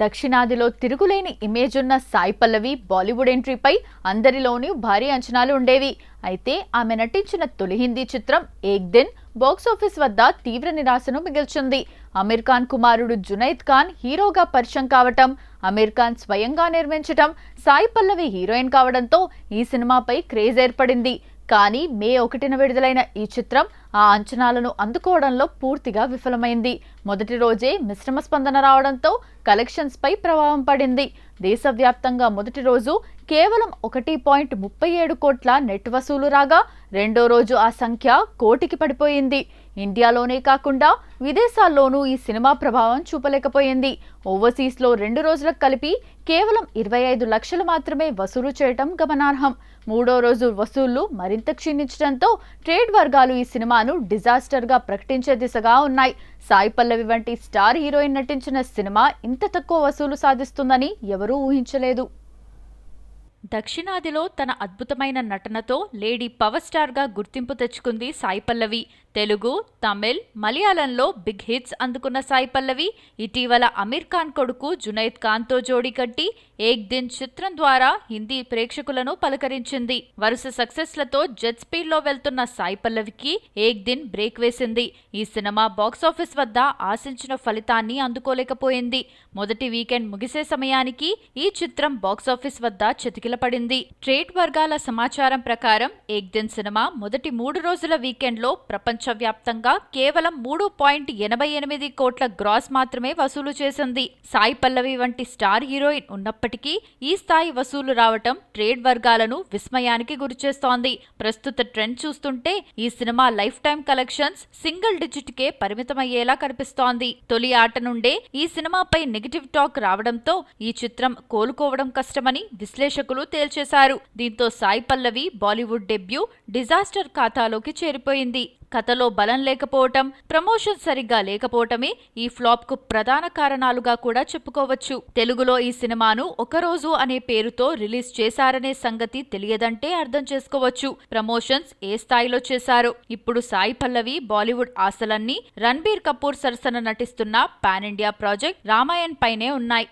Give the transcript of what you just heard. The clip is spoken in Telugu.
దక్షిణాదిలో తిరుగులేని ఇమేజ్ ఉన్న సాయి పల్లవి బాలీవుడ్ ఎంట్రీపై అందరిలోనూ భారీ అంచనాలు ఉండేవి. అయితే ఆమె నటించిన తొలి హిందీ చిత్రం ఏక్ దిన్ బాక్సాఫీస్ వద్ద తీవ్ర నిరాశను మిగిల్చింది. అమీర్ ఖాన్ కుమారుడు జునైద్ ఖాన్ హీరోగా పరిచయం కావటం, అమీర్ ఖాన్ స్వయంగా నిర్మించటం, సాయి పల్లవి హీరోయిన్ కావడంతో ఈ సినిమాపై క్రేజ్ ఏర్పడింది. కానీ మే 1న విడుదలైన ఈ చిత్రం ఆ అంచనాలను అందుకోవడంలో పూర్తిగా విఫలమైంది. మొదటి రోజే మిశ్రమ స్పందన రావడంతో కలెక్షన్స్ పై ప్రభావం పడింది. దేశవ్యాప్తంగా మొదటి రోజు కేవలం 1.37 కోట్ల నెట్ వసూలు రాగా రెండో రోజు ఆ సంఖ్య కోటికి పడిపోయింది. ఇండియాలోనే కాకుండా విదేశాల్లోనూ ఈ సినిమా ప్రభావం చూపలేకపోయింది. ఓవర్సీస్లో 2 రోజులకు కలిపి కేవలం 25 లక్షలు మాత్రమే వసూలు చేయటం గమనార్హం. మూడో రోజు వసూళ్లు మరింత క్షీణించడంతో ట్రేడ్ వర్గాలు ఈ సినిమాను డిజాస్టర్గా ప్రకటించే దిశగా ఉన్నాయి. సాయి పల్లవి వంటి స్టార్ హీరోయిన్ నటించిన సినిమా ఇంత తక్కువ వసూలు సాధిస్తుందని ఎవరూ ఊహించలేదు. దక్షిణాదిలో తన అద్భుతమైన నటనతో లేడీ పవర్ స్టార్గా గుర్తింపు తెచ్చుకుంది సాయి పల్లవి. తెలుగు, తమిళ్, మలయాళంలో బిగ్ హిట్స్ అందుకున్న సాయి పల్లవి ఇటీవల అమీర్ ఖాన్ కొడుకు జునైద్ ఖాన్తో జోడీ కట్టి ఏక్ దిన్ చిత్రం ద్వారా హిందీ ప్రేక్షకులను పలకరించింది. వరుస సక్సెస్లతో జెట్ స్పీడ్లో వెళ్తున్న సాయి పల్లవికి ఏక్ దిన్ బ్రేక్ వేసింది. ఈ సినిమా బాక్సాఫీస్ వద్ద ఆశించిన ఫలితాన్ని అందుకోలేకపోయింది. మొదటి వీకెండ్ ముగిసే సమయానికి ఈ చిత్రం బాక్సాఫీస్ వద్ద చతికిలపడింది. ట్రేడ్ వర్గాల సమాచారం ప్రకారం ఏక్ దిన్ సినిమా మొదటి 3 రోజుల వీకెండ్లో ప్రపంచవ్యాప్తంగా కేవలం 3.88 కోట్ల గ్రాస్ మాత్రమే వసూలు చేసింది. సాయి పల్లవి వంటి స్టార్ హీరోయిన్ ఉన్నప్పటికీ ఈ స్థాయి వసూలు రావటం ట్రేడ్ వర్గాలను విస్మయానికి గురిచేస్తోంది. ప్రస్తుత ట్రెండ్ చూస్తుంటే ఈ cinema life time collections single digit కే పరిమితమయ్యేలా కనిపిస్తోంది. తొలి ఆట నుండే ఈ సినిమాపై నెగిటివ్ టాక్ రావడంతో ఈ చిత్రం కోలుకోవడం కష్టమని విశ్లేషకులు తేల్చేశారు. దీంతో సాయి పల్లవి బాలీవుడ్ డెబ్యూ డిజాస్టర్ ఖాతాలోకి చేరిపోయింది. కథలో బలం లేకపోవటం, ప్రమోషన్ సరిగ్గా లేకపోవటమే ఈ ఫ్లాప్ కు ప్రధాన కారణాలుగా కూడా చెప్పుకోవచ్చు. తెలుగులో ఈ సినిమాను ఒకరోజు అనే పేరుతో రిలీజ్ చేశారనే సంగతి తెలియదంటే అర్థం చేసుకోవచ్చు. ప్రమోషన్స్ ఏ స్థాయిలో చేశారో. ఇప్పుడు సాయి పల్లవి బాలీవుడ్ ఆశలన్నీ రణబీర్ కపూర్ సరసన నటిస్తున్న పాన్ ఇండియా ప్రాజెక్ట్ రామాయణ్ పైనే ఉన్నాయి.